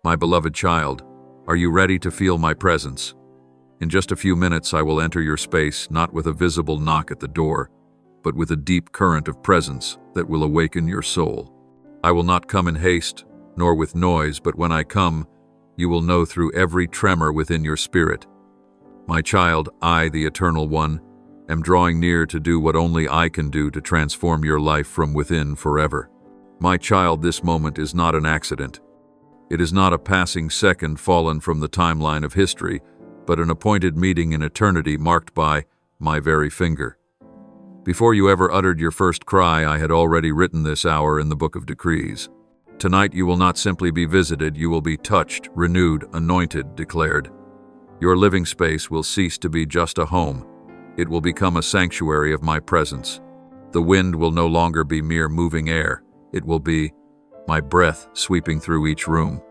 My beloved child, are you ready to feel my presence? In just a few minutes I will enter your space, not with a visible knock at the door, but with a deep current of presence that will awaken your soul. I will not come in haste, nor with noise, but when I come, you will know through every tremor within your spirit. My child, I, the Eternal One, am drawing near to do what only I can do to transform your life from within forever. My child, this moment is not an accident. It is not a passing second fallen from the timeline of history, but an appointed meeting in eternity marked by my very finger. Before you ever uttered your first cry, I had already written this hour in the book of decrees. Tonight you will not simply be visited, you will be touched, renewed, anointed, declared. Your living space will cease to be just a home. It will become a sanctuary of my presence. The wind will no longer be mere moving air. It will be my breath sweeping through each room.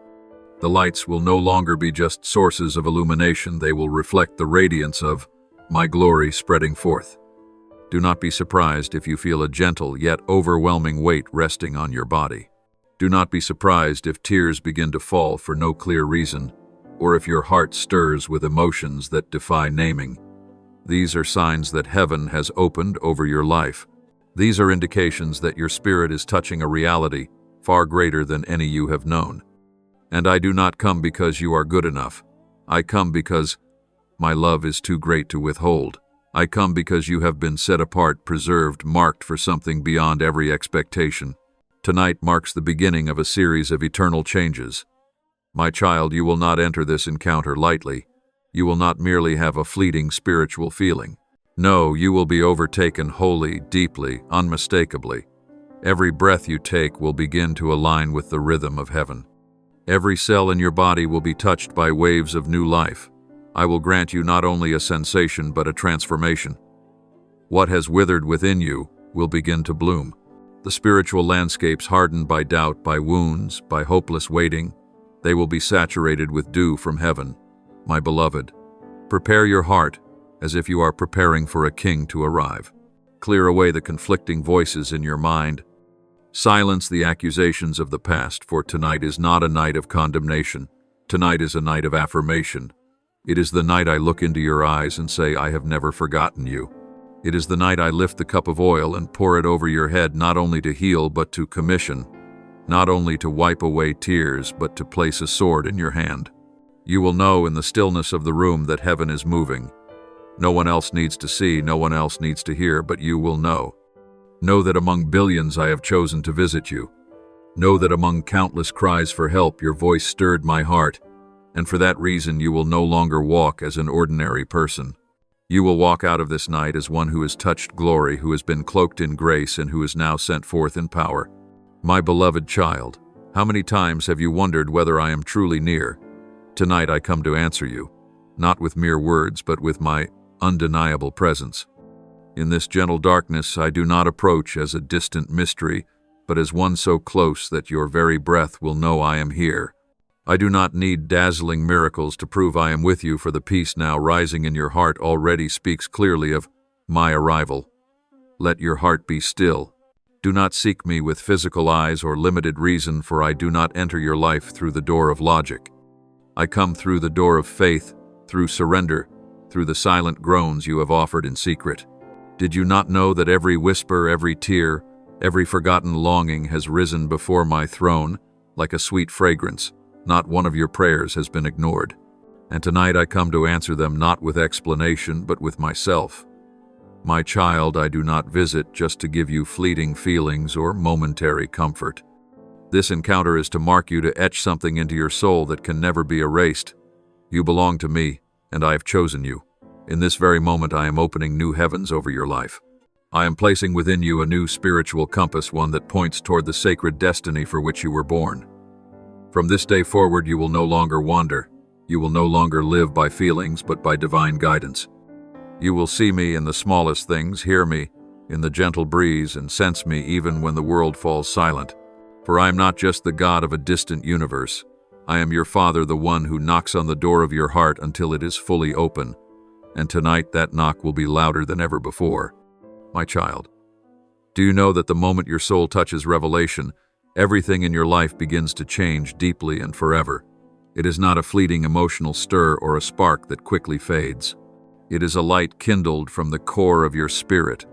The lights will no longer be just sources of illumination. They will reflect the radiance of my glory spreading forth. Do not be surprised if you feel a gentle yet overwhelming weight resting on your body. Do not be surprised if tears begin to fall for no clear reason, or if your heart stirs with emotions that defy naming. These are signs that heaven has opened over your life. These are indications that your spirit is touching a reality far greater than any you have known. And I do not come because you are good enough. I come because my love is too great to withhold. I come because you have been set apart, preserved, marked for something beyond every expectation. Tonight marks the beginning of a series of eternal changes. My child, you will not enter this encounter lightly. You will not merely have a fleeting spiritual feeling. No, you will be overtaken wholly, deeply, unmistakably. Every breath you take will begin to align with the rhythm of heaven. Every cell in your body will be touched by waves of new life. I will grant you not only a sensation but a transformation. What has withered within you will begin to bloom. The spiritual landscapes hardened by doubt, by wounds, by hopeless waiting, they will be saturated with dew from heaven. My beloved, prepare your heart as if you are preparing for a king to arrive. Clear away the conflicting voices in your mind. Silence the accusations of the past, for tonight is not a night of condemnation. Tonight is a night of affirmation. It is the night I look into your eyes and say, I have never forgotten you. It is the night I lift the cup of oil and pour it over your head, not only to heal but to commission, not only to wipe away tears but to place a sword in your hand. You will know in the stillness of the room that heaven is moving. No one else needs to see, no one else needs to hear, but you will know. Know that among billions I have chosen to visit you. Know that among countless cries for help, your voice stirred my heart, and for that reason you will no longer walk as an ordinary person. You will walk out of this night as one who has touched glory, who has been cloaked in grace, and who is now sent forth in power. My beloved child, how many times have you wondered whether I am truly near? Tonight I come to answer you, not with mere words, but with my undeniable presence. In this gentle darkness I do not approach as a distant mystery, but as one so close that your very breath will know I am here. I do not need dazzling miracles to prove I am with you, for the peace now rising in your heart already speaks clearly of my arrival. Let your heart be still. Do not seek me with physical eyes or limited reason, for I do not enter your life through the door of logic. I come through the door of faith, through surrender, through the silent groans you have offered in secret. Did you not know that every whisper, every tear, every forgotten longing has risen before my throne like a sweet fragrance? Not one of your prayers has been ignored. And tonight I come to answer them not with explanation, but with myself. My child, I do not visit just to give you fleeting feelings or momentary comfort. This encounter is to mark you, to etch something into your soul that can never be erased. You belong to me, and I have chosen you. In this very moment I am opening new heavens over your life. I am placing within you a new spiritual compass, one that points toward the sacred destiny for which you were born. From this day forward you will no longer wander. You will no longer live by feelings, but by divine guidance. You will see me in the smallest things, hear me in the gentle breeze, and sense me even when the world falls silent. For I am not just the God of a distant universe. I am your Father, the one who knocks on the door of your heart until it is fully open. And tonight that knock will be louder than ever before. My child, do you know that the moment your soul touches revelation, everything in your life begins to change deeply and forever? It is not a fleeting emotional stir or a spark that quickly fades. It is a light kindled from the core of your spirit,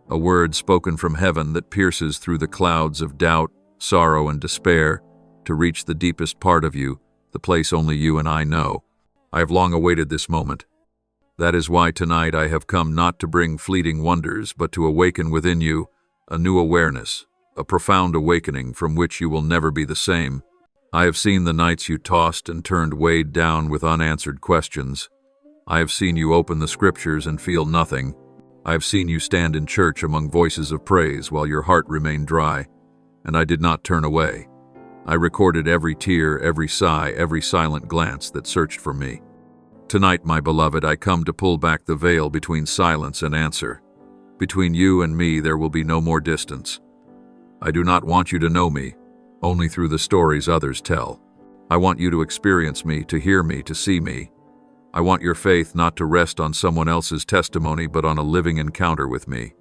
a word spoken from heaven that pierces through the clouds of doubt, sorrow, and despair to reach the deepest part of you, the place only you and I know. I have long awaited this moment. That is why tonight I have come not to bring fleeting wonders, but to awaken within you a new awareness, a profound awakening from which you will never be the same. I have seen the nights you tossed and turned weighed down with unanswered questions. I have seen you open the scriptures and feel nothing. I have seen you stand in church among voices of praise while your heart remained dry, and I did not turn away. I recorded every tear, every sigh, every silent glance that searched for me. Tonight, my beloved, I come to pull back the veil between silence and answer. Between you and me there will be no more distance. I do not want you to know me, only through the stories others tell. I want you to experience me, to hear me, to see me. I want your faith not to rest on someone else's testimony, but on a living encounter with me.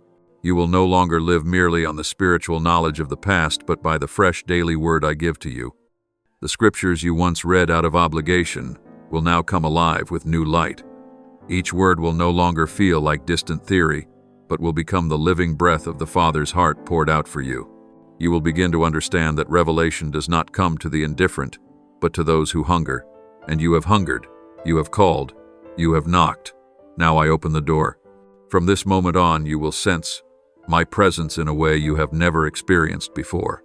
You will no longer live merely on the spiritual knowledge of the past, but by the fresh daily word I give to you. The scriptures you once read out of obligation will now come alive with new light. Each word will no longer feel like distant theory, but will become the living breath of the Father's heart poured out for you. You will begin to understand that revelation does not come to the indifferent, but to those who hunger. And you have hungered, you have called, you have knocked. Now I open the door. From this moment on, you will sense my presence in a way you have never experienced before.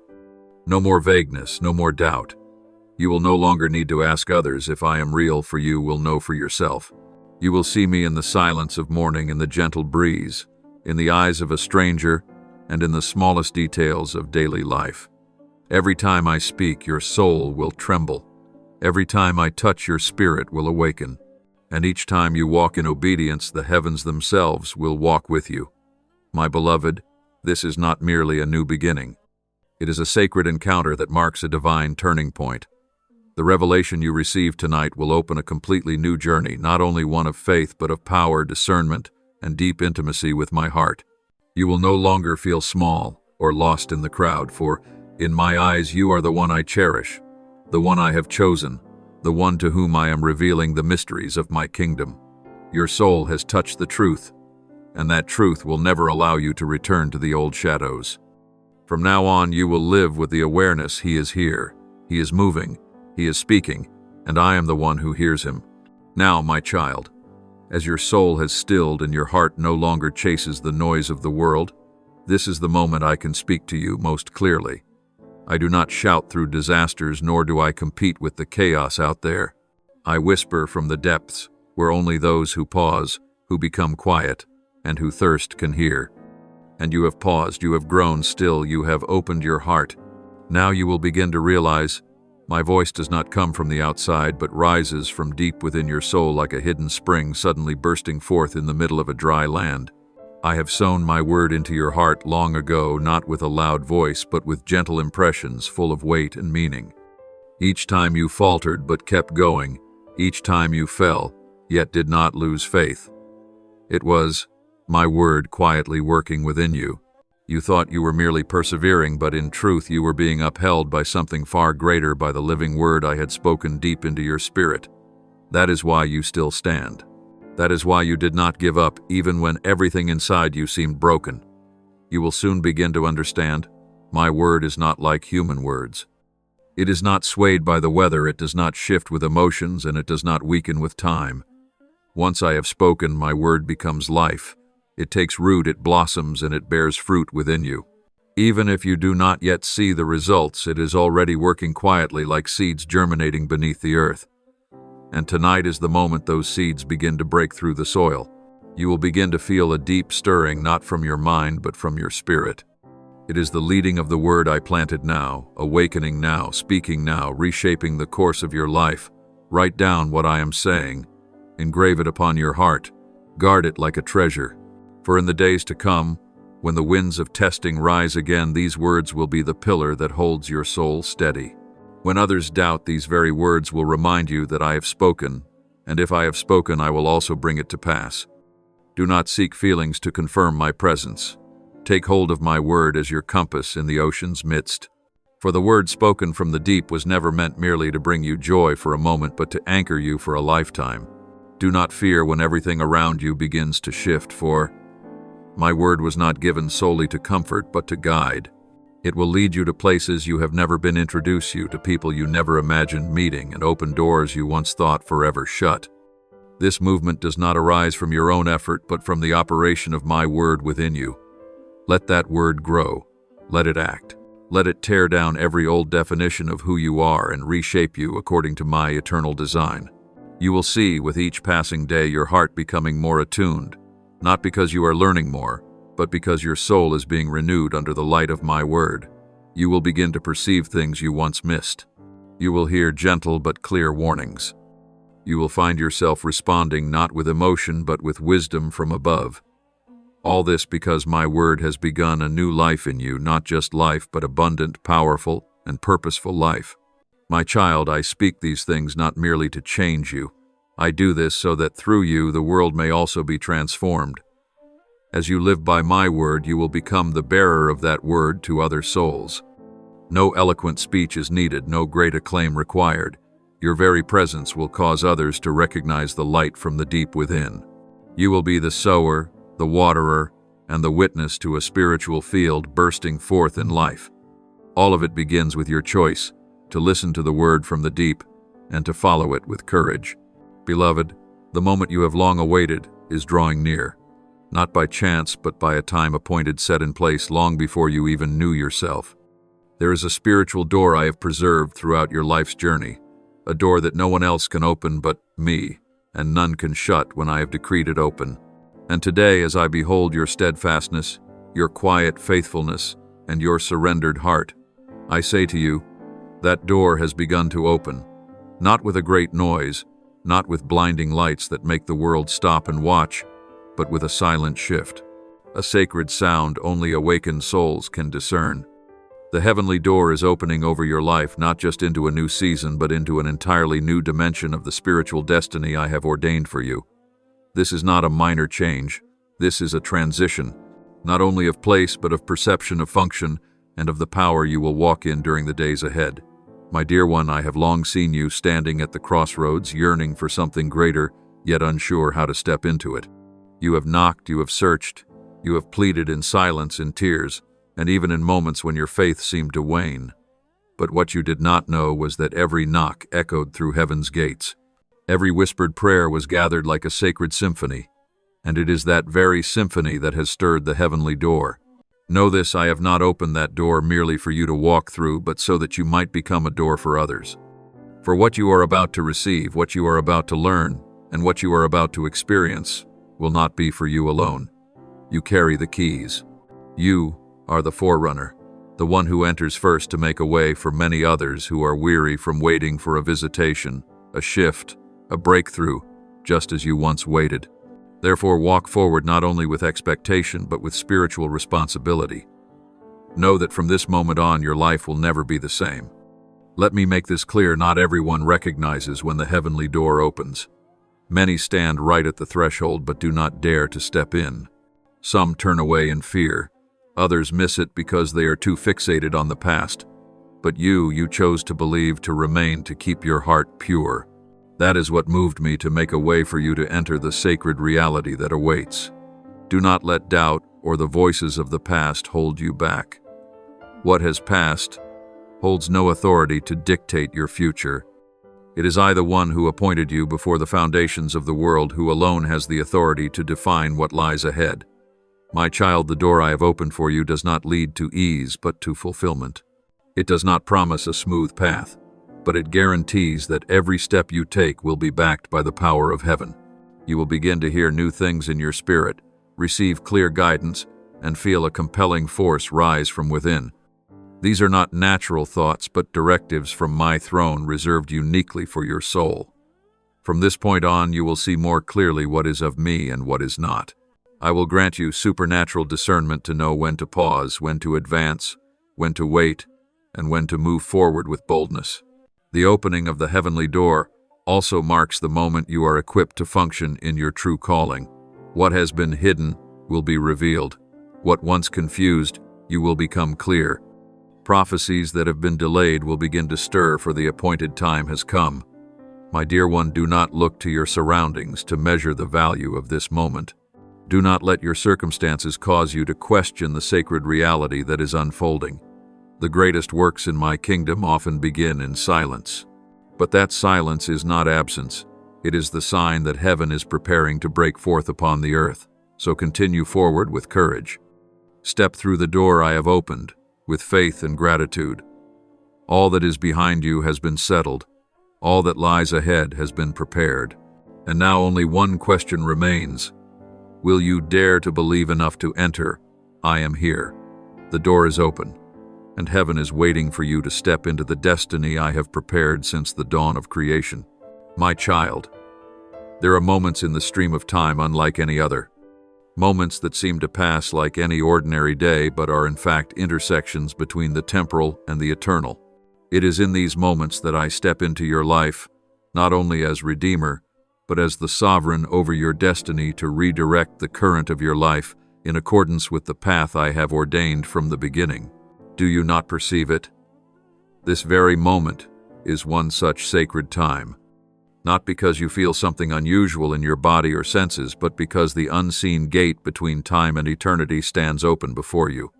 No more vagueness, no more doubt. You will no longer need to ask others if I am real, for you will know for yourself. You will see me in the silence of morning, in the gentle breeze, in the eyes of a stranger, and in the smallest details of daily life. Every time I speak, your soul will tremble. Every time I touch, your spirit will awaken. And each time you walk in obedience, the heavens themselves will walk with you. My beloved, this is not merely a new beginning. It is a sacred encounter that marks a divine turning point. The revelation you receive tonight will open a completely new journey, not only one of faith, but of power, discernment, and deep intimacy with my heart. You will no longer feel small or lost in the crowd, for in my eyes you are the one I cherish, the one I have chosen, the one to whom I am revealing the mysteries of my kingdom. Your soul has touched the truth, and that truth will never allow you to return to the old shadows. From now on, you will live with the awareness He is here, He is moving, He is speaking, and I am the one who hears Him. Now, my child, as your soul has stilled and your heart no longer chases the noise of the world, this is the moment I can speak to you most clearly. I do not shout through disasters, nor do I compete with the chaos out there. I whisper from the depths, where only those who pause, who become quiet, and who thirst can hear. And you have paused, you have grown still, you have opened your heart. Now you will begin to realize, my voice does not come from the outside, but rises from deep within your soul like a hidden spring suddenly bursting forth in the middle of a dry land. I have sown my word into your heart long ago, not with a loud voice, but with gentle impressions full of weight and meaning. Each time you faltered but kept going, each time you fell, yet did not lose faith. It was my word quietly working within you. You thought you were merely persevering, but in truth you were being upheld by something far greater, by the living word I had spoken deep into your spirit. That is why you still stand. That is why you did not give up, even when everything inside you seemed broken. You will soon begin to understand, my word is not like human words. It is not swayed by the weather, it does not shift with emotions, and it does not weaken with time. Once I have spoken, my word becomes life. It takes root, it blossoms, and it bears fruit within you. Even if you do not yet see the results, it is already working quietly like seeds germinating beneath the earth. And tonight is the moment those seeds begin to break through the soil. You will begin to feel a deep stirring, not from your mind, but from your spirit. It is the leading of the word I planted now, awakening now, speaking now, reshaping the course of your life. Write down what I am saying. Engrave it upon your heart. Guard it like a treasure. For in the days to come, when the winds of testing rise again, these words will be the pillar that holds your soul steady. When others doubt, these very words will remind you that I have spoken, and if I have spoken, I will also bring it to pass. Do not seek feelings to confirm my presence. Take hold of my word as your compass in the ocean's midst. For the word spoken from the deep was never meant merely to bring you joy for a moment, but to anchor you for a lifetime. Do not fear when everything around you begins to shift, for my word was not given solely to comfort, but to guide. It will lead you to places you have never been, introduce you to people you never imagined meeting, and open doors you once thought forever shut. This movement does not arise from your own effort, but from the operation of my word within you. Let that word grow. Let it act. Let it tear down every old definition of who you are and reshape you according to my eternal design. You will see with each passing day your heart becoming more attuned, not because you are learning more, but because your soul is being renewed under the light of my word. You will begin to perceive things you once missed. You will hear gentle but clear warnings. You will find yourself responding not with emotion but with wisdom from above. All this because my word has begun a new life in you, not just life, but abundant, powerful, and purposeful life. My child, I speak these things not merely to change you. I do this so that through you the world may also be transformed. As you live by my word, you will become the bearer of that word to other souls. No eloquent speech is needed, no great acclaim required. Your very presence will cause others to recognize the light from the deep within. You will be the sower, the waterer, and the witness to a spiritual field bursting forth in life. All of it begins with your choice to listen to the word from the deep and to follow it with courage. Beloved, the moment you have long awaited is drawing near, not by chance but by a time appointed, set in place long before you even knew yourself. There is a spiritual door I have preserved throughout your life's journey, a door that no one else can open but me, and none can shut when I have decreed it open. And today, as I behold your steadfastness, your quiet faithfulness, and your surrendered heart, I say to you, that door has begun to open, not with a great noise, not with blinding lights that make the world stop and watch, but with a silent shift, a sacred sound only awakened souls can discern. The heavenly door is opening over your life, not just into a new season, but into an entirely new dimension of the spiritual destiny I have ordained for you. This is not a minor change. This is a transition, not only of place, but of perception, of function, and of the power you will walk in during the days ahead. My dear one, I have long seen you standing at the crossroads, yearning for something greater, yet unsure how to step into it. You have knocked, you have searched, you have pleaded in silence, in tears, and even in moments when your faith seemed to wane. But what you did not know was that every knock echoed through heaven's gates. Every whispered prayer was gathered like a sacred symphony, and it is that very symphony that has stirred the heavenly door. Know this, I have not opened that door merely for you to walk through, but so that you might become a door for others. For what you are about to receive, what you are about to learn, and what you are about to experience will not be for you alone. You carry the keys. You are the forerunner, the one who enters first to make a way for many others who are weary from waiting for a visitation, a shift, a breakthrough, just as you once waited. Therefore, walk forward not only with expectation, but with spiritual responsibility. Know that from this moment on, your life will never be the same. Let me make this clear, not everyone recognizes when the heavenly door opens. Many stand right at the threshold but do not dare to step in. Some turn away in fear. Others miss it because they are too fixated on the past. But you chose to believe, to remain, to keep your heart pure. That is what moved me to make a way for you to enter the sacred reality that awaits. Do not let doubt or the voices of the past hold you back. What has passed holds no authority to dictate your future. It is I, the one who appointed you before the foundations of the world, who alone has the authority to define what lies ahead. My child, the door I have opened for you does not lead to ease, but to fulfillment. It does not promise a smooth path, but it guarantees that every step you take will be backed by the power of heaven. You will begin to hear new things in your spirit, receive clear guidance, and feel a compelling force rise from within. These are not natural thoughts, but directives from my throne reserved uniquely for your soul. From this point on, you will see more clearly what is of me and what is not. I will grant you supernatural discernment to know when to pause, when to advance, when to wait, and when to move forward with boldness. The opening of the heavenly door also marks the moment you are equipped to function in your true calling. What has been hidden will be revealed. What once confused, you will become clear. Prophecies that have been delayed will begin to stir, for the appointed time has come. My dear one, do not look to your surroundings to measure the value of this moment. Do not let your circumstances cause you to question the sacred reality that is unfolding. The greatest works in my kingdom often begin in silence. But that silence is not absence. It is the sign that heaven is preparing to break forth upon the earth. So continue forward with courage. Step through the door I have opened, with faith and gratitude. All that is behind you has been settled. All that lies ahead has been prepared. And now only one question remains. Will you dare to believe enough to enter? I am here. The door is open, and heaven is waiting for you to step into the destiny I have prepared since the dawn of creation. My child, there are moments in the stream of time unlike any other. Moments that seem to pass like any ordinary day but are in fact intersections between the temporal and the eternal. It is in these moments that I step into your life, not only as Redeemer, but as the sovereign over your destiny to redirect the current of your life in accordance with the path I have ordained from the beginning. Do you not perceive it? This very moment is one such sacred time, not because you feel something unusual in your body or senses, but because the unseen gate between time and eternity stands open before you.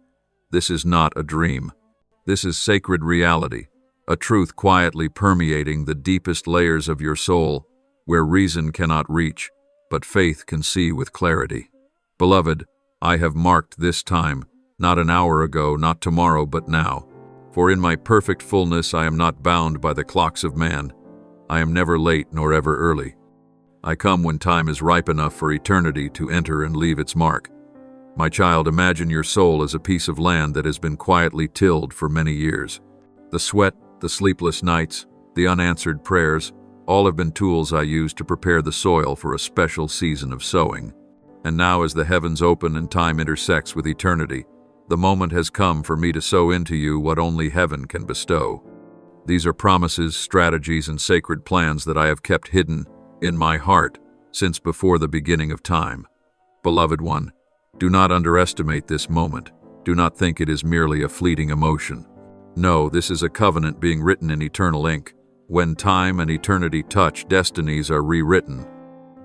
This is not a dream. This is sacred reality, a truth quietly permeating the deepest layers of your soul, where reason cannot reach, but faith can see with clarity. Beloved, I have marked this time, not an hour ago, not tomorrow, but now. For in my perfect fullness I am not bound by the clocks of man. I am never late nor ever early. I come when time is ripe enough for eternity to enter and leave its mark. My child, imagine your soul as a piece of land that has been quietly tilled for many years. The sweat, the sleepless nights, the unanswered prayers, all have been tools I used to prepare the soil for a special season of sowing. And now, as the heavens open and time intersects with eternity, the moment has come for me to sow into you what only heaven can bestow. These are promises, strategies, and sacred plans that I have kept hidden in my heart since before the beginning of time. Beloved one, do not underestimate this moment. Do not think it is merely a fleeting emotion. No, this is a covenant being written in eternal ink. When time and eternity touch, destinies are rewritten.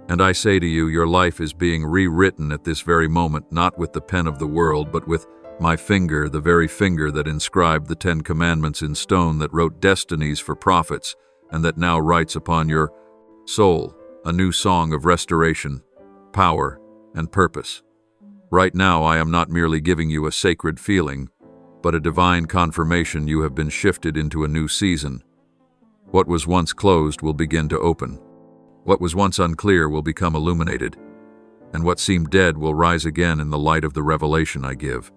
And I say to you, your life is being rewritten at this very moment, not with the pen of the world, but with my finger, the very finger that inscribed the 10 Commandments in stone, that wrote destinies for prophets, and that now writes upon your soul a new song of restoration, power, and purpose. Right now, I am not merely giving you a sacred feeling, but a divine confirmation you have been shifted into a new season. What was once closed will begin to open. What was once unclear will become illuminated. And what seemed dead will rise again in the light of the revelation I give.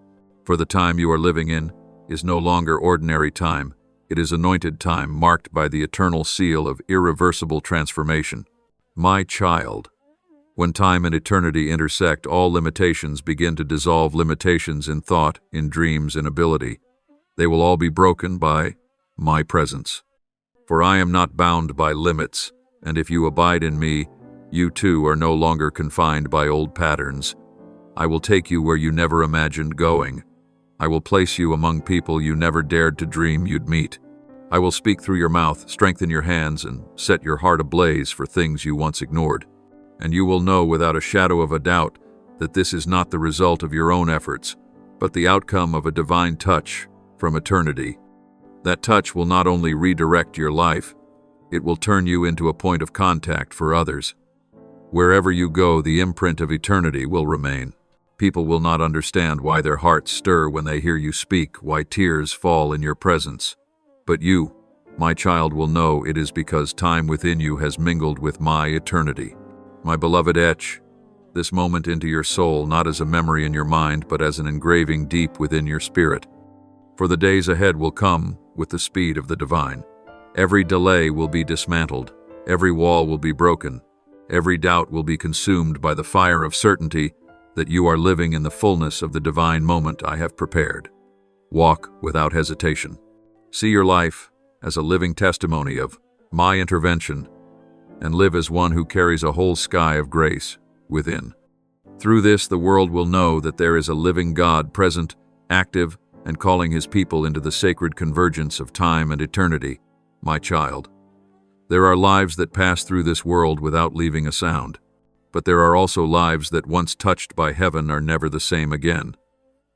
For the time you are living in is no longer ordinary time. It is anointed time, marked by the eternal seal of irreversible transformation. My child, when time and eternity intersect, all limitations begin to dissolve, limitations in thought, in dreams, in ability. They will all be broken by my presence. For I am not bound by limits, and if you abide in me, you too are no longer confined by old patterns. I will take you where you never imagined going. I will place you among people you never dared to dream you'd meet. I will speak through your mouth, strengthen your hands, and set your heart ablaze for things you once ignored. And you will know without a shadow of a doubt that this is not the result of your own efforts, but the outcome of a divine touch from eternity. That touch will not only redirect your life, it will turn you into a point of contact for others. Wherever you go, the imprint of eternity will remain. People will not understand why their hearts stir when they hear you speak, why tears fall in your presence. But you, my child, will know it is because time within you has mingled with my eternity. My beloved, etch this moment into your soul, not as a memory in your mind, but as an engraving deep within your spirit. For the days ahead will come with the speed of the divine. Every delay will be dismantled, every wall will be broken, every doubt will be consumed by the fire of certainty that you are living in the fullness of the divine moment I have prepared. Walk without hesitation. See your life as a living testimony of my intervention, and live as one who carries a whole sky of grace within. Through this, the world will know that there is a living God present, active, and calling his people into the sacred convergence of time and eternity, my child. There are lives that pass through this world without leaving a sound, but there are also lives that once touched by heaven are never the same again.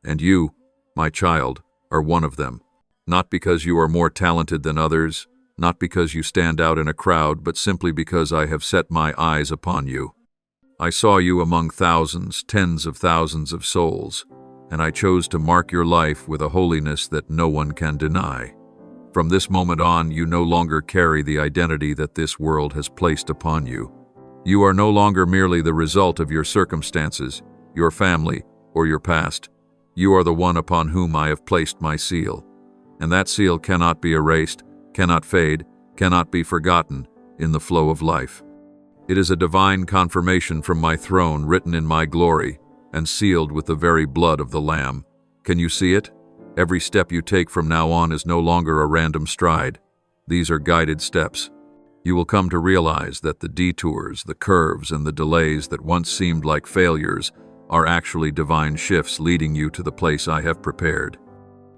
And you, my child, are one of them. Not because you are more talented than others, not because you stand out in a crowd, but simply because I have set my eyes upon you. I saw you among thousands, tens of thousands of souls, and I chose to mark your life with a holiness that no one can deny. From this moment on, you no longer carry the identity that this world has placed upon you. You are no longer merely the result of your circumstances, your family, or your past. You are the one upon whom I have placed my seal. And that seal cannot be erased, cannot fade, cannot be forgotten in the flow of life. It is a divine confirmation from my throne, written in my glory, and sealed with the very blood of the Lamb. Can you see it? Every step you take from now on is no longer a random stride. These are guided steps. You will come to realize that the detours, the curves, and the delays that once seemed like failures are actually divine shifts leading you to the place I have prepared.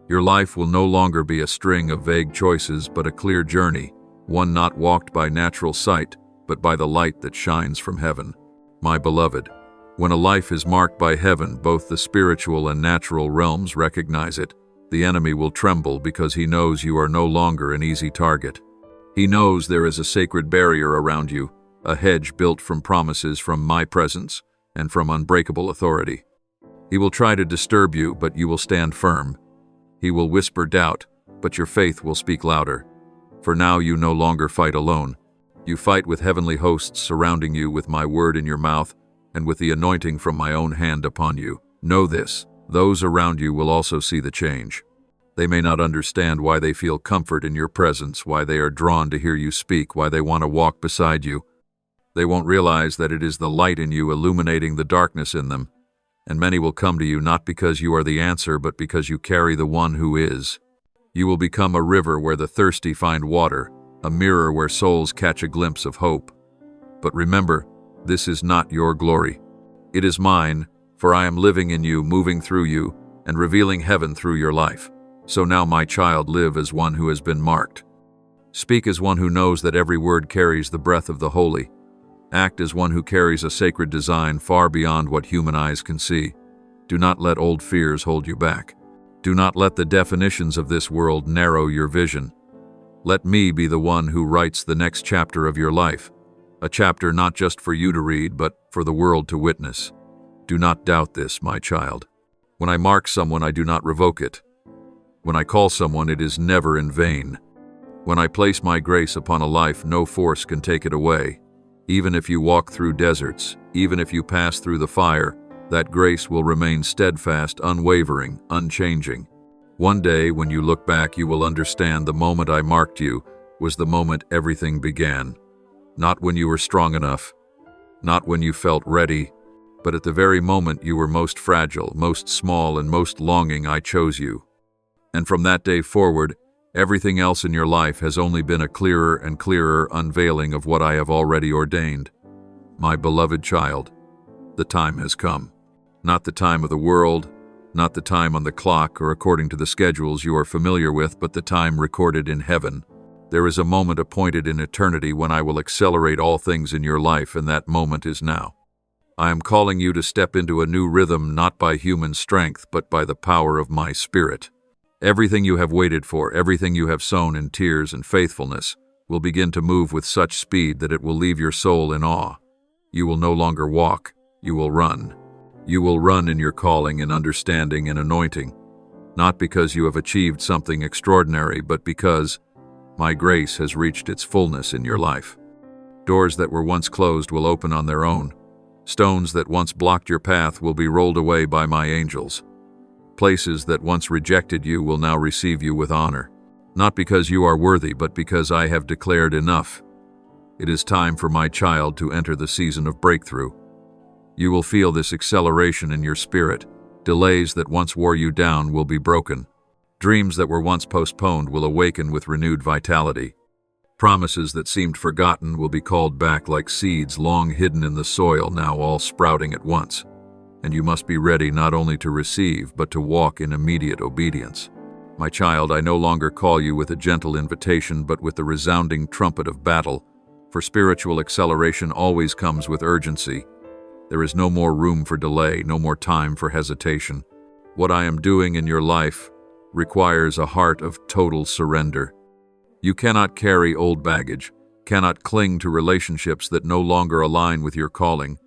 Your life will no longer be a string of vague choices, but a clear journey, one not walked by natural sight, but by the light that shines from heaven. My beloved, when a life is marked by heaven, both the spiritual and natural realms recognize it. The enemy will tremble because he knows you are no longer an easy target. He knows there is a sacred barrier around you, a hedge built from promises from my presence and from unbreakable authority. He will try to disturb you, but you will stand firm. He will whisper doubt, but your faith will speak louder. For now you no longer fight alone. You fight with heavenly hosts surrounding you, with my word in your mouth, and with the anointing from my own hand upon you. Know this: those around you will also see the change. They may not understand why they feel comfort in your presence, why they are drawn to hear you speak, why they want to walk beside you. They won't realize that it is the light in you illuminating the darkness in them. And many will come to you not because you are the answer, but because you carry the one who is. You will become a river where the thirsty find water, a mirror where souls catch a glimpse of hope. But remember, this is not your glory. It is mine, for I am living in you, moving through you, and revealing heaven through your life. So now, my child, live as one who has been marked. Speak as one who knows that every word carries the breath of the holy. Act as one who carries a sacred design far beyond what human eyes can see. Do not let old fears hold you back. Do not let the definitions of this world narrow your vision. Let me be the one who writes the next chapter of your life, a chapter not just for you to read, but for the world to witness. Do not doubt this, my child. When I mark someone, I do not revoke it. When I call someone, it is never in vain. When I place my grace upon a life, no force can take it away. Even if you walk through deserts, even if you pass through the fire, that grace will remain steadfast, unwavering, unchanging. One day, when you look back, you will understand the moment I marked you was the moment everything began. Not when you were strong enough, not when you felt ready, but at the very moment you were most fragile, most small, and most longing, I chose you. And from that day forward, everything else in your life has only been a clearer and clearer unveiling of what I have already ordained. My beloved child, the time has come. Not the time of the world, not the time on the clock or according to the schedules you are familiar with, but the time recorded in heaven. There is a moment appointed in eternity when I will accelerate all things in your life, and that moment is now. I am calling you to step into a new rhythm, not by human strength, but by the power of my Spirit. Everything you have waited for, everything you have sown in tears and faithfulness, will begin to move with such speed that it will leave your soul in awe. You will no longer walk, you will run. You will run in your calling and understanding and anointing, not because you have achieved something extraordinary, but because my grace has reached its fullness in your life. Doors that were once closed will open on their own. Stones that once blocked your path will be rolled away by my angels. Places that once rejected you will now receive you with honor, not because you are worthy, but because I have declared enough. It is time for my child to enter the season of breakthrough. You will feel this acceleration in your spirit. Delays that once wore you down will be broken. Dreams that were once postponed will awaken with renewed vitality. Promises that seemed forgotten will be called back like seeds long hidden in the soil, now all sprouting at once. and you must be ready not only to receive, but to walk in immediate obedience. My child, I no longer call you with a gentle invitation, but with the resounding trumpet of battle, for spiritual acceleration always comes with urgency. There is no more room for delay, no more time for hesitation. What I am doing in your life requires a heart of total surrender. You cannot carry old baggage, cannot cling to relationships that no longer align with your calling.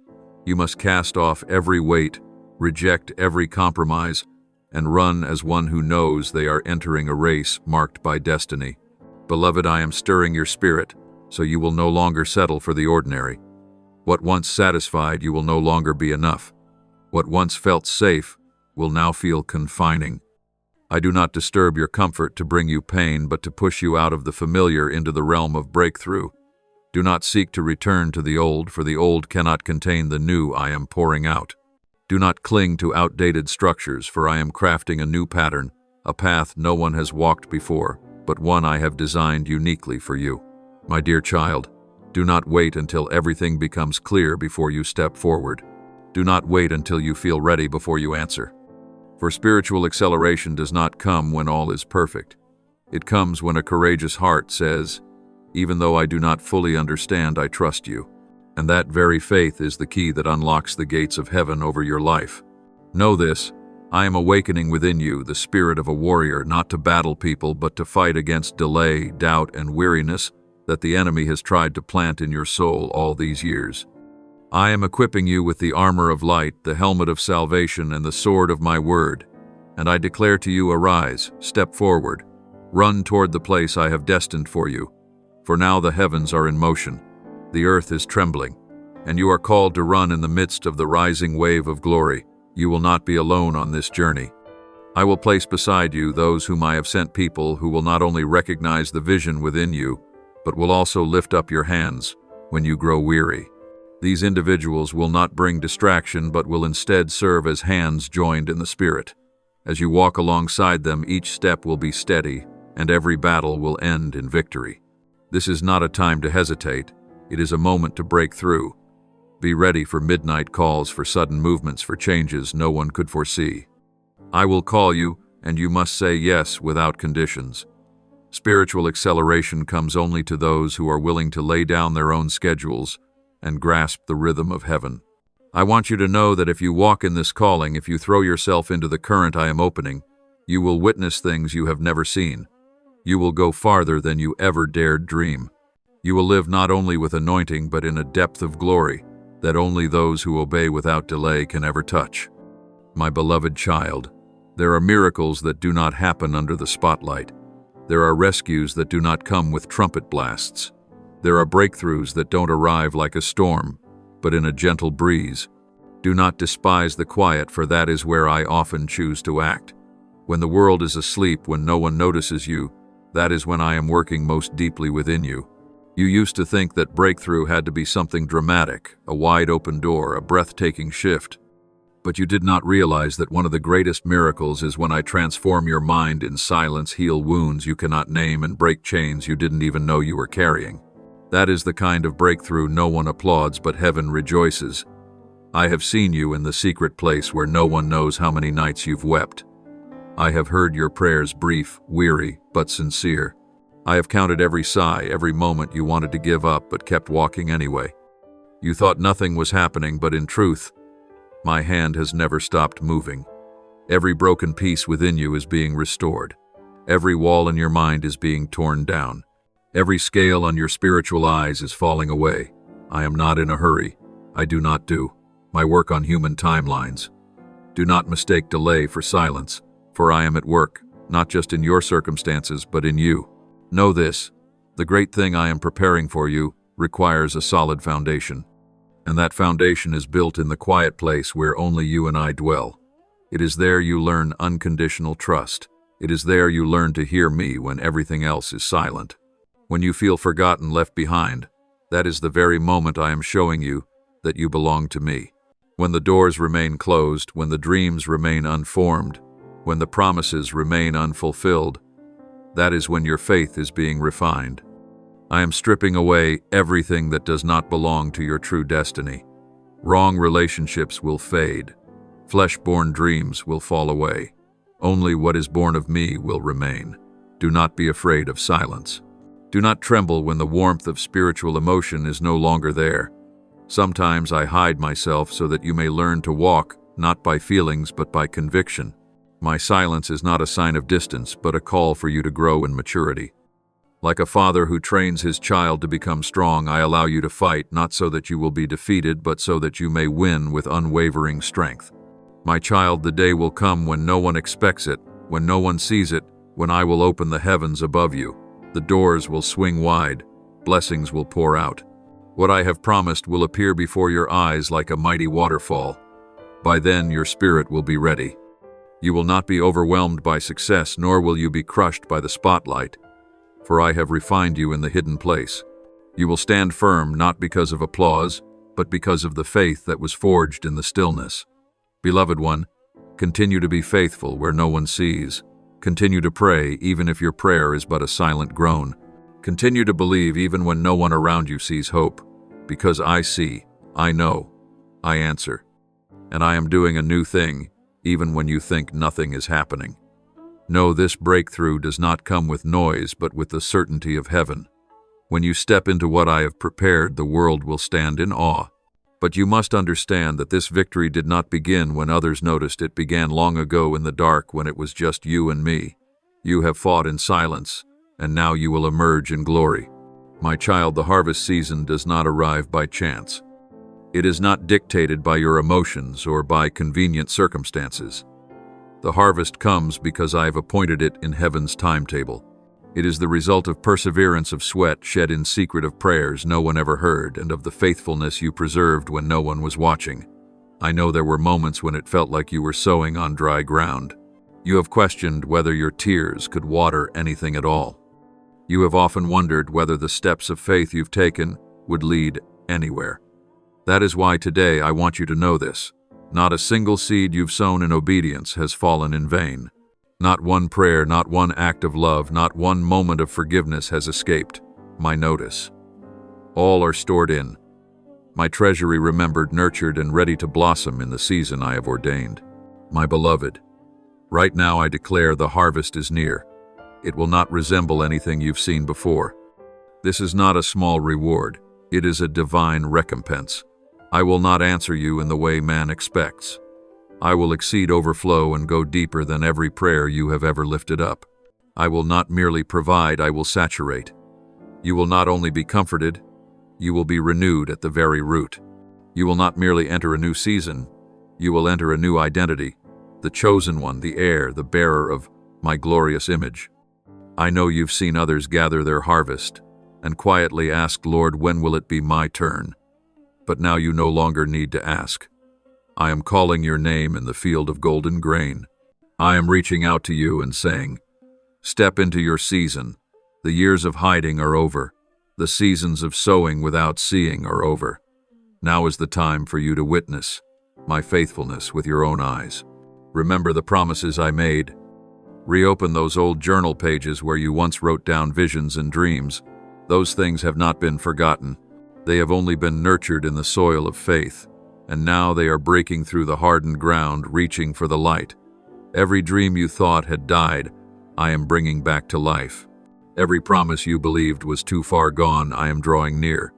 You must cast off every weight, reject every compromise, and run as one who knows they are entering a race marked by destiny. Beloved, I am stirring your spirit, so you will no longer settle for the ordinary. What once satisfied you will no longer be enough. What once felt safe will now feel confining. I do not disturb your comfort to bring you pain, but to push you out of the familiar into the realm of breakthrough. Do not seek to return to the old, for the old cannot contain the new I am pouring out. Do not cling to outdated structures, for I am crafting a new pattern, a path no one has walked before, but one I have designed uniquely for you. My dear child, do not wait until everything becomes clear before you step forward. Do not wait until you feel ready before you answer. For spiritual acceleration does not come when all is perfect. It comes when a courageous heart says, "Even though I do not fully understand, I trust you." And that very faith is the key that unlocks the gates of heaven over your life. Know this, I am awakening within you the spirit of a warrior, not to battle people, but to fight against delay, doubt, and weariness that the enemy has tried to plant in your soul all these years. I am equipping you with the armor of light, the helmet of salvation, and the sword of my word. And I declare to you, arise, step forward, run toward the place I have destined for you. For now the heavens are in motion, the earth is trembling, and you are called to run in the midst of the rising wave of glory. You will not be alone on this journey. I will place beside you those whom I have sent, people who will not only recognize the vision within you, but will also lift up your hands when you grow weary. These individuals will not bring distraction, but will instead serve as hands joined in the Spirit. As you walk alongside them, each step will be steady, and every battle will end in victory. This is not a time to hesitate. It is a moment to break through. Be ready for midnight calls, for sudden movements, for changes no one could foresee. I will call you, and you must say yes without conditions. Spiritual acceleration comes only to those who are willing to lay down their own schedules and grasp the rhythm of heaven. I want you to know that if you walk in this calling, if you throw yourself into the current I am opening, you will witness things you have never seen. You will go farther than you ever dared dream. You will live not only with anointing, but in a depth of glory that only those who obey without delay can ever touch. My beloved child, there are miracles that do not happen under the spotlight. There are rescues that do not come with trumpet blasts. There are breakthroughs that don't arrive like a storm, but in a gentle breeze. Do not despise the quiet, for that is where I often choose to act. When the world is asleep, when no one notices you, that is when I am working most deeply within you. You used to think that breakthrough had to be something dramatic, a wide open door, a breathtaking shift. But you did not realize that one of the greatest miracles is when I transform your mind in silence, heal wounds you cannot name, and break chains you didn't even know you were carrying. That is the kind of breakthrough no one applauds, but heaven rejoices. I have seen you in the secret place where no one knows how many nights you've wept. I have heard your prayers, brief, weary, but sincere. I have counted every sigh, every moment you wanted to give up but kept walking anyway. You thought nothing was happening, but in truth, my hand has never stopped moving. Every broken piece within you is being restored. Every wall in your mind is being torn down. Every scale on your spiritual eyes is falling away. I am not in a hurry. I do not do my work on human timelines. Do not mistake delay for silence, for I am at work, not just in your circumstances, but in you. Know this, the great thing I am preparing for you requires a solid foundation. And that foundation is built in the quiet place where only you and I dwell. It is there you learn unconditional trust. It is there you learn to hear me when everything else is silent. When you feel forgotten, left behind, that is the very moment I am showing you that you belong to me. When the doors remain closed, when the dreams remain unformed, when the promises remain unfulfilled, that is when your faith is being refined. I am stripping away everything that does not belong to your true destiny. Wrong relationships will fade. Flesh-born dreams will fall away. Only what is born of me will remain. Do not be afraid of silence. Do not tremble when the warmth of spiritual emotion is no longer there. Sometimes I hide myself so that you may learn to walk, not by feelings but by conviction. My silence is not a sign of distance, but a call for you to grow in maturity. Like a father who trains his child to become strong, I allow you to fight, not so that you will be defeated, but so that you may win with unwavering strength. My child, the day will come when no one expects it, when no one sees it, when I will open the heavens above you. The doors will swing wide, blessings will pour out. What I have promised will appear before your eyes like a mighty waterfall. By then your spirit will be ready. You will not be overwhelmed by success, nor will you be crushed by the spotlight, for I have refined you in the hidden place. You will stand firm not because of applause, but because of the faith that was forged in the stillness. Beloved one, continue to be faithful where no one sees. Continue to pray even if your prayer is but a silent groan. Continue to believe even when no one around you sees hope. Because I see, I know, I answer. And I am doing a new thing, even when you think nothing is happening. No, this breakthrough does not come with noise, but with the certainty of heaven. When you step into what I have prepared, the world will stand in awe. But you must understand that this victory did not begin when others noticed. It began long ago in the dark when it was just you and me. You have fought in silence, and now you will emerge in glory. My child, the harvest season does not arrive by chance. It is not dictated by your emotions or by convenient circumstances. The harvest comes because I have appointed it in heaven's timetable. It is the result of perseverance, of sweat shed in secret, of prayers no one ever heard, and of the faithfulness you preserved when no one was watching. I know there were moments when it felt like you were sowing on dry ground. You have questioned whether your tears could water anything at all. You have often wondered whether the steps of faith you've taken would lead anywhere. That is why today I want you to know this. Not a single seed you've sown in obedience has fallen in vain. Not one prayer, not one act of love, not one moment of forgiveness has escaped my notice. All are stored in my treasury, remembered, nurtured, and ready to blossom in the season I have ordained. My beloved, right now I declare the harvest is near. It will not resemble anything you've seen before. This is not a small reward. It is a divine recompense. I will not answer you in the way man expects. I will exceed, overflow, and go deeper than every prayer you have ever lifted up. I will not merely provide, I will saturate. You will not only be comforted, you will be renewed at the very root. You will not merely enter a new season, you will enter a new identity, the chosen one, the heir, the bearer of my glorious image. I know you've seen others gather their harvest and quietly asked, Lord, when will it be my turn? But now you no longer need to ask. I am calling your name in the field of golden grain. I am reaching out to you and saying, step into your season. The years of hiding are over. The seasons of sowing without seeing are over. Now is the time for you to witness my faithfulness with your own eyes. Remember the promises I made. Reopen those old journal pages where you once wrote down visions and dreams. Those things have not been forgotten. They have only been nurtured in the soil of faith. And now they are breaking through the hardened ground, reaching for the light. Every dream you thought had died, I am bringing back to life. Every promise you believed was too far gone, I am drawing near.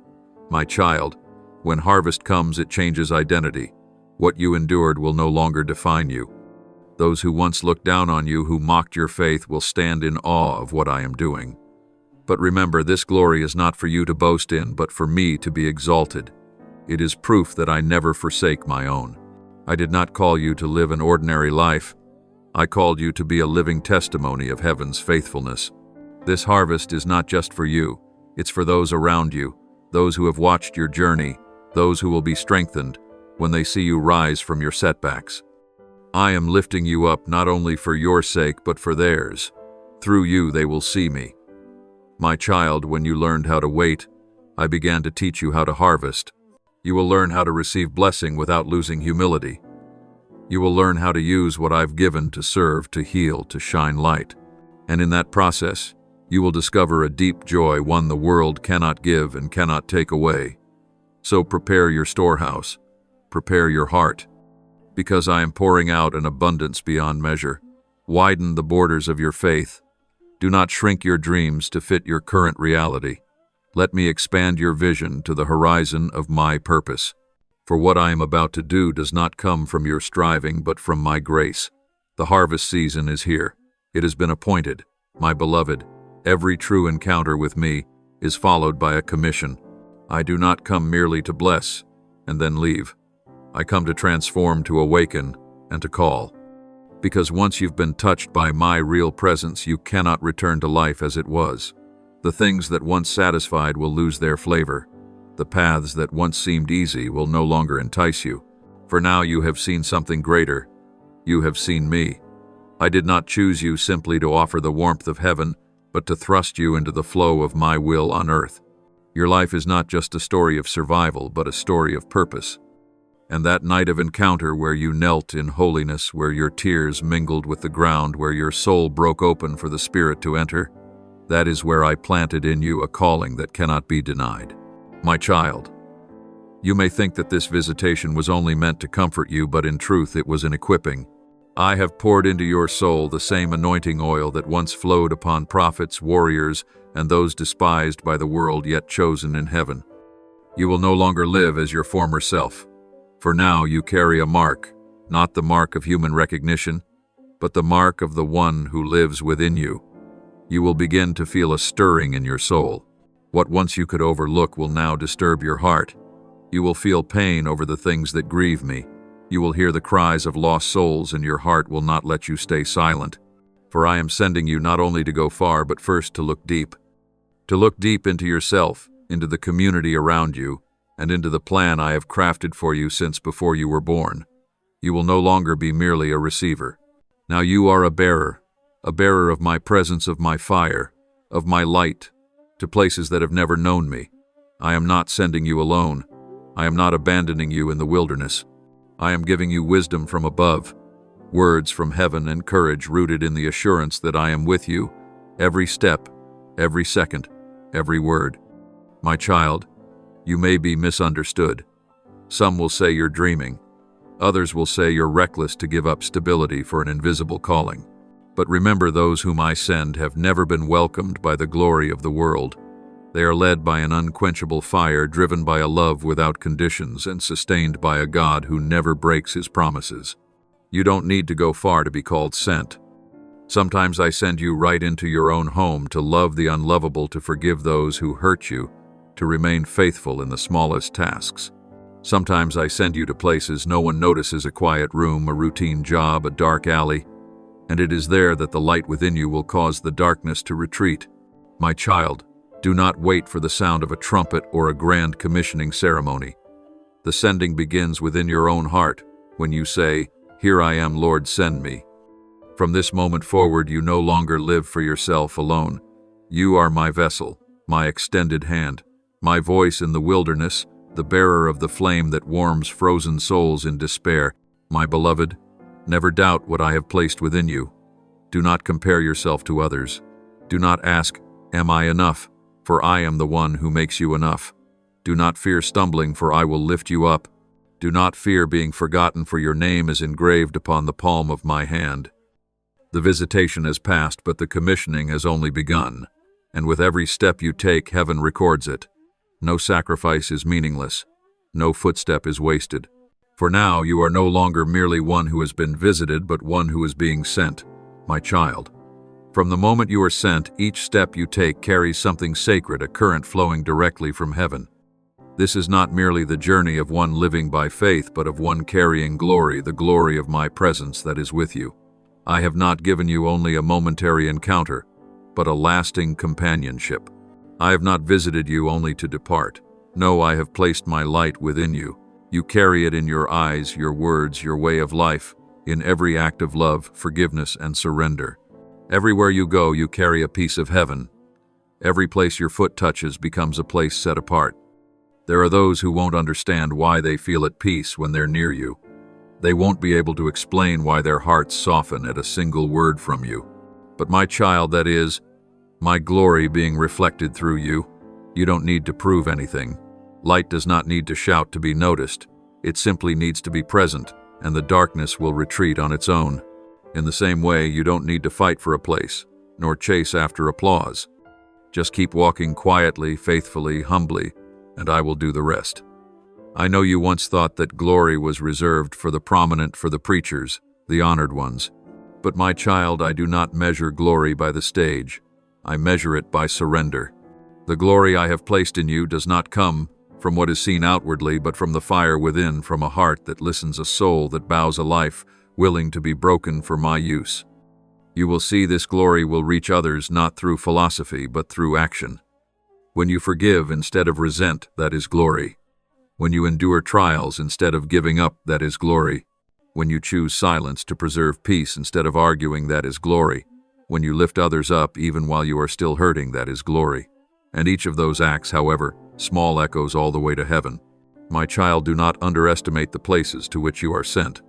My child, when harvest comes, it changes identity. What you endured will no longer define you. Those who once looked down on you, who mocked your faith, will stand in awe of what I am doing. But remember, this glory is not for you to boast in, but for me to be exalted. It is proof that I never forsake my own. I did not call you to live an ordinary life. I called you to be a living testimony of heaven's faithfulness. This harvest is not just for you. It's for those around you, those who have watched your journey, those who will be strengthened when they see you rise from your setbacks. I am lifting you up not only for your sake, but for theirs. Through you they will see me. My child, when you learned how to wait, I began to teach you how to harvest. You will learn how to receive blessing without losing humility. You will learn how to use what I've given to serve, to heal, to shine light. And in that process, you will discover a deep joy, one the world cannot give and cannot take away. So prepare your storehouse, prepare your heart, because I am pouring out an abundance beyond measure. Widen the borders of your faith. Do not shrink your dreams to fit your current reality. Let me expand your vision to the horizon of my purpose. For what I am about to do does not come from your striving, but from my grace. The harvest season is here. It has been appointed. My beloved, every true encounter with me is followed by a commission. I do not come merely to bless and then leave. I come to transform, to awaken, and to call. Because once you've been touched by my real presence, you cannot return to life as it was. The things that once satisfied will lose their flavor. The paths that once seemed easy will no longer entice you. For now you have seen something greater. You have seen me. I did not choose you simply to offer the warmth of heaven, but to thrust you into the flow of my will on earth. Your life is not just a story of survival, but a story of purpose. And that night of encounter where you knelt in holiness, where your tears mingled with the ground, where your soul broke open for the Spirit to enter, that is where I planted in you a calling that cannot be denied. My child, you may think that this visitation was only meant to comfort you, but in truth it was an equipping. I have poured into your soul the same anointing oil that once flowed upon prophets, warriors, and those despised by the world yet chosen in heaven. You will no longer live as your former self. For now you carry a mark, not the mark of human recognition, but the mark of the one who lives within you. You will begin to feel a stirring in your soul. What once you could overlook will now disturb your heart. You will feel pain over the things that grieve me. You will hear the cries of lost souls, and your heart will not let you stay silent. For I am sending you not only to go far, but first to look deep. To look deep into yourself, into the community around you, and into the plan I have crafted for you since before you were born. You will no longer be merely a receiver. Now you are a bearer of my presence, of my fire, of my light, to places that have never known me. I am not sending you alone. I am not abandoning you in the wilderness. I am giving you wisdom from above, words from heaven, and courage rooted in the assurance that I am with you, every step, every second, every word. My child, you may be misunderstood. Some will say you're dreaming. Others will say you're reckless to give up stability for an invisible calling. But remember, those whom I send have never been welcomed by the glory of the world. They are led by an unquenchable fire, driven by a love without conditions, and sustained by a God who never breaks his promises. You don't need to go far to be called sent. Sometimes I send you right into your own home, to love the unlovable, to forgive those who hurt you, to remain faithful in the smallest tasks. Sometimes I send you to places no one notices, a quiet room, a routine job, a dark alley, and it is there that the light within you will cause the darkness to retreat. My child, do not wait for the sound of a trumpet or a grand commissioning ceremony. The sending begins within your own heart, when you say, "Here I am, Lord, send me." From this moment forward, you no longer live for yourself alone. You are my vessel, my extended hand, my voice in the wilderness, the bearer of the flame that warms frozen souls in despair. My beloved, never doubt what I have placed within you. Do not compare yourself to others. Do not ask, "Am I enough?" For I am the one who makes you enough. Do not fear stumbling, for I will lift you up. Do not fear being forgotten, for your name is engraved upon the palm of my hand. The visitation has passed, but the commissioning has only begun. And with every step you take, heaven records it. No sacrifice is meaningless. No footstep is wasted. For now you are no longer merely one who has been visited, but one who is being sent, my child. From the moment you are sent, each step you take carries something sacred, a current flowing directly from heaven. This is not merely the journey of one living by faith, but of one carrying glory, the glory of my presence that is with you. I have not given you only a momentary encounter, but a lasting companionship. I have not visited you only to depart. No, I have placed my light within you. You carry it in your eyes, your words, your way of life, in every act of love, forgiveness, and surrender. Everywhere you go, you carry a piece of heaven. Every place your foot touches becomes a place set apart. There are those who won't understand why they feel at peace when they're near you. They won't be able to explain why their hearts soften at a single word from you. But my child, that is, my glory being reflected through you, you don't need to prove anything. Light does not need to shout to be noticed. It simply needs to be present. and the darkness will retreat on its own. In the same way, you don't need to fight for a place, nor chase after applause. Just keep walking quietly, faithfully, humbly, and I will do the rest. I know you once thought that glory was reserved for the prominent, for the preachers, the honored ones. But my child, I do not measure glory by the stage. I measure it by surrender. The glory I have placed in you does not come from what is seen outwardly, but from the fire within, from a heart that listens, a soul that bows, a life willing to be broken for my use. You will see this glory will reach others not through philosophy, but through action. When you forgive instead of resent, that is glory. When you endure trials instead of giving up, that is glory. When you choose silence to preserve peace instead of arguing, that is glory. When you lift others up even while you are still hurting, that is glory. And each of those acts, however small, echoes all the way to heaven. My child, do not underestimate the places to which you are sent.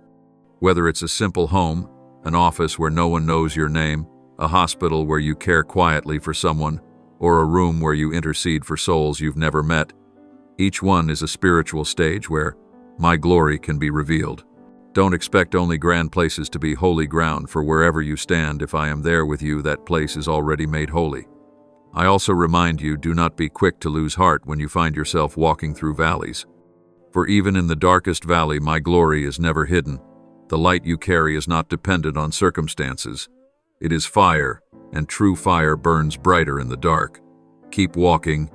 Whether it's a simple home, an office where no one knows your name, a hospital where you care quietly for someone, or a room where you intercede for souls you've never met, each one is a spiritual stage where my glory can be revealed. Don't expect only grand places to be holy ground, for wherever you stand, if I am there with you, that place is already made holy. I also remind you, do not be quick to lose heart when you find yourself walking through valleys. For even in the darkest valley, my glory is never hidden. The light you carry is not dependent on circumstances. It is fire, and true fire burns brighter in the dark. Keep walking,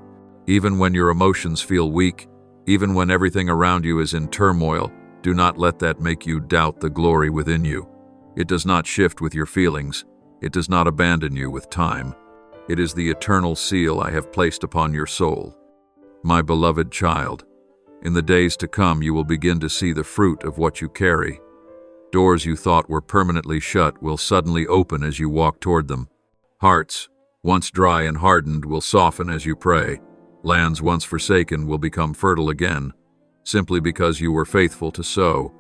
even when your emotions feel weak, even when everything around you is in turmoil. Do not let that make you doubt the glory within you. It does not shift with your feelings. It does not abandon you with time. It is the eternal seal I have placed upon your soul. My beloved child, in the days to come you will begin to see the fruit of what you carry. Doors you thought were permanently shut will suddenly open as you walk toward them. Hearts, once dry and hardened, will soften as you pray. Lands once forsaken will become fertile again, simply because you were faithful to sow.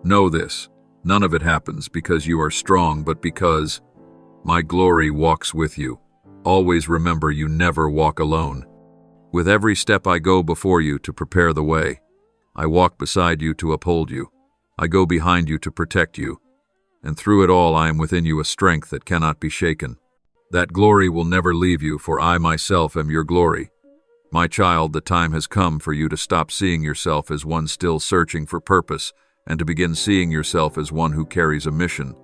Know this, none of it happens because you are strong, but because my glory walks with you. Always remember, you never walk alone. With every step I go before you to prepare the way. I walk beside you to uphold you. I go behind you to protect you. And through it all I am within you, a strength that cannot be shaken. That glory will never leave you, for I myself am your glory. My child, the time has come for you to stop seeing yourself as one still searching for purpose, and to begin seeing yourself as one who carries a mission.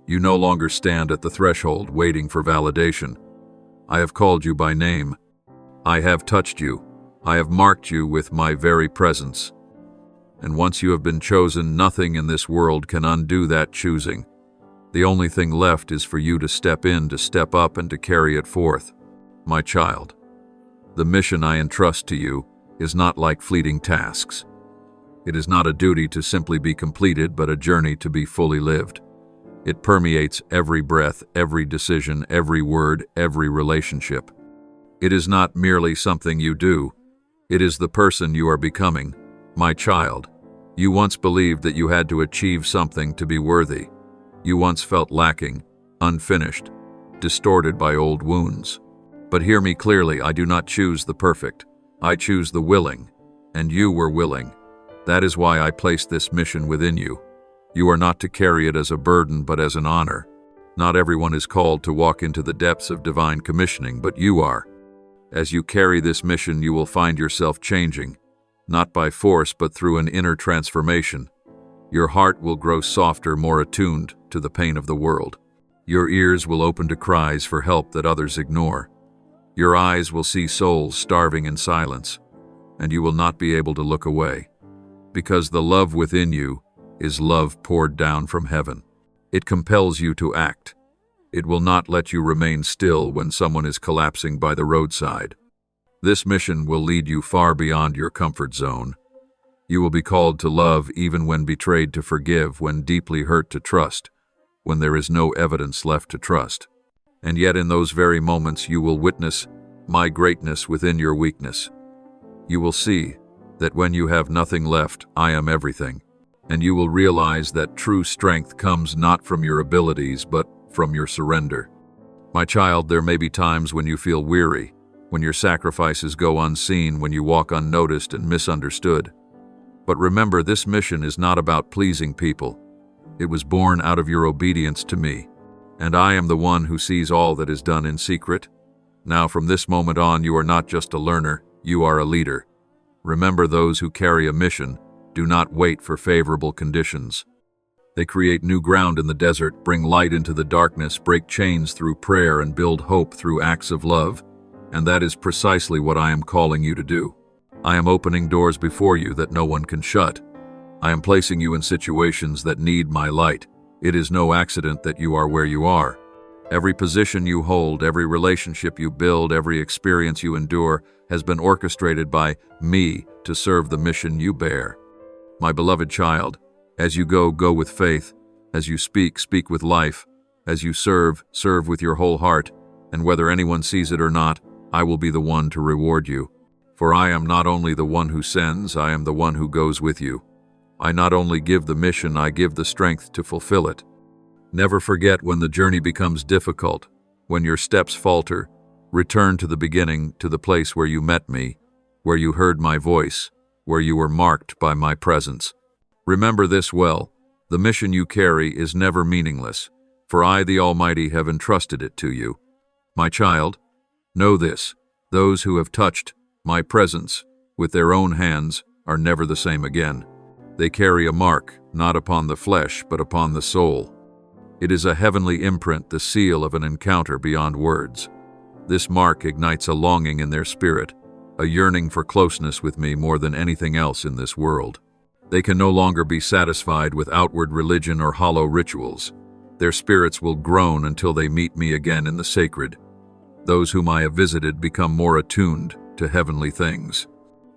You no longer stand at the threshold waiting for validation. I have called you by name. I have touched you. I have marked you with my very presence. And once you have been chosen, nothing in this world can undo that choosing. The only thing left is for you to step in, to step up, and to carry it forth. My child, the mission I entrust to you is not like fleeting tasks. It is not a duty to simply be completed, but a journey to be fully lived. It permeates every breath, every decision, every word, every relationship. It is not merely something you do. It is the person you are becoming. My child, you once believed that you had to achieve something to be worthy. You once felt lacking, unfinished, distorted by old wounds. But hear me clearly, I do not choose the perfect. I choose the willing, and you were willing. That is why I placed this mission within you. You are not to carry it as a burden, but as an honor. Not everyone is called to walk into the depths of divine commissioning, but you are. As you carry this mission, you will find yourself changing, not by force, but through an inner transformation. Your heart will grow softer, more attuned to the pain of the world. Your ears will open to cries for help that others ignore. Your eyes will see souls starving in silence, and you will not be able to look away. Because the love within you is love poured down from heaven. It compels you to act. It will not let you remain still when someone is collapsing by the roadside. This mission will lead you far beyond your comfort zone. You will be called to love even when betrayed, to forgive when deeply hurt, to trust when there is no evidence left to trust. And yet in those very moments you will witness my greatness within your weakness. You will see that when you have nothing left, I am everything. And you will realize that true strength comes not from your abilities, but from your surrender. My child, there may be times when you feel weary, when your sacrifices go unseen, when you walk unnoticed and misunderstood. But remember, this mission is not about pleasing people. It was born out of your obedience to me. And I am the one who sees all that is done in secret. Now from this moment on, you are not just a learner, you are a leader. Remember, those who carry a mission do not wait for favorable conditions. They create new ground in the desert, bring light into the darkness, break chains through prayer, and build hope through acts of love. And that is precisely what I am calling you to do. I am opening doors before you that no one can shut. I am placing you in situations that need my light. It is no accident that you are where you are. Every position you hold, every relationship you build, every experience you endure has been orchestrated by me to serve the mission you bear. My beloved child, as you go, go with faith. As you speak, speak with life. As you serve, serve with your whole heart. And whether anyone sees it or not, I will be the one to reward you. For I am not only the one who sends, I am the one who goes with you. I not only give the mission, I give the strength to fulfill it. Never forget when the journey becomes difficult, when your steps falter, return to the beginning, to the place where you met me, where you heard my voice, where you were marked by my presence. Remember this well, the mission you carry is never meaningless, for I, the Almighty, have entrusted it to you. My child, know this, those who have touched my presence with their own hands are never the same again. They carry a mark, not upon the flesh, but upon the soul. It is a heavenly imprint, the seal of an encounter beyond words. This mark ignites a longing in their spirit, a yearning for closeness with me more than anything else in this world. They can no longer be satisfied with outward religion or hollow rituals. Their spirits will groan until they meet me again in the sacred. Those whom I have visited become more attuned to heavenly things.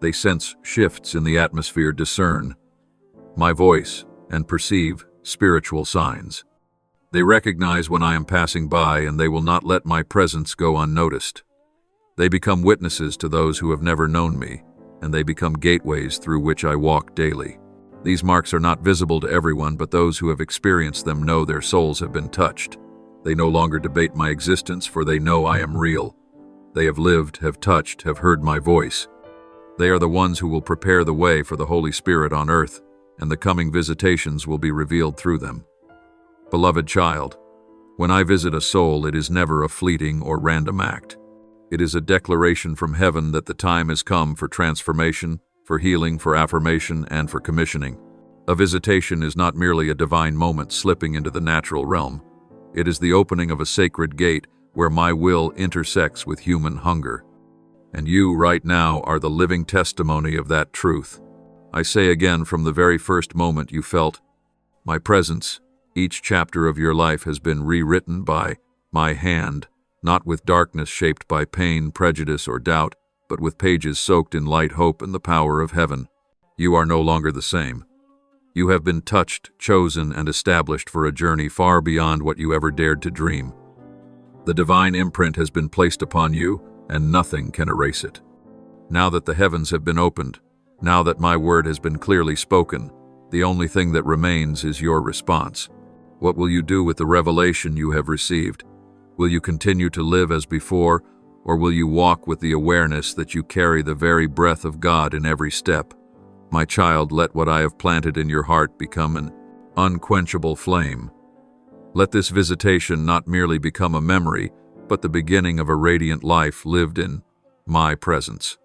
They sense shifts in the atmosphere, discern my voice, and perceive spiritual signs. They recognize when I am passing by, and they will not let my presence go unnoticed. They become witnesses to those who have never known me, and they become gateways through which I walk daily. These marks are not visible to everyone, but those who have experienced them know their souls have been touched. They no longer debate my existence, for they know I am real. They have lived, have touched, have heard my voice. They are the ones who will prepare the way for the Holy Spirit on earth, and the coming visitations will be revealed through them. Beloved child, when I visit a soul, it is never a fleeting or random act. It is a declaration from heaven that the time has come for transformation, for healing, for affirmation, and for commissioning. A visitation is not merely a divine moment slipping into the natural realm. It is the opening of a sacred gate where my will intersects with human hunger. And you, right now, are the living testimony of that truth. I say again, from the very first moment you felt my presence, each chapter of your life has been rewritten by my hand, not with darkness shaped by pain, prejudice, or doubt, but with pages soaked in light, hope, and the power of heaven. You are no longer the same. You have been touched, chosen, and established for a journey far beyond what you ever dared to dream. The divine imprint has been placed upon you, and nothing can erase it. Now that the heavens have been opened, now that my word has been clearly spoken, the only thing that remains is your response. What will you do with the revelation you have received? Will you continue to live as before, or will you walk with the awareness that you carry the very breath of God in every step? My child, let what I have planted in your heart become an unquenchable flame. Let this visitation not merely become a memory, but the beginning of a radiant life lived in my presence.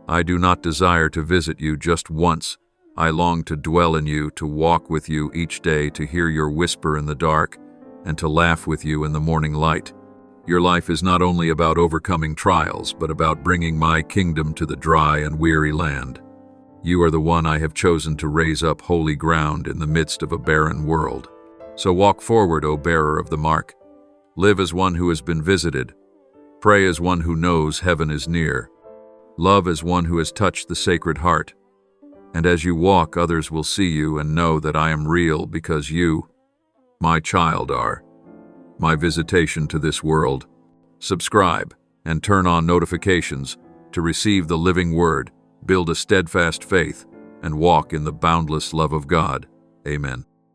I do not desire to visit you just once. I long to dwell in you, to walk with you each day, to hear your whisper in the dark, and to laugh with you in the morning light. Your life is not only about overcoming trials, but about bringing my kingdom to the dry and weary land. You are the one I have chosen to raise up holy ground in the midst of a barren world. So walk forward, O bearer of the mark. Live as one who has been visited. Pray as one who knows heaven is near. Love as one who has touched the sacred heart. And as you walk, others will see you and know that I am real, because you, my child, are my visitation to this world. Subscribe and turn on notifications to receive the living word, build a steadfast faith, and walk in the boundless love of God. Amen.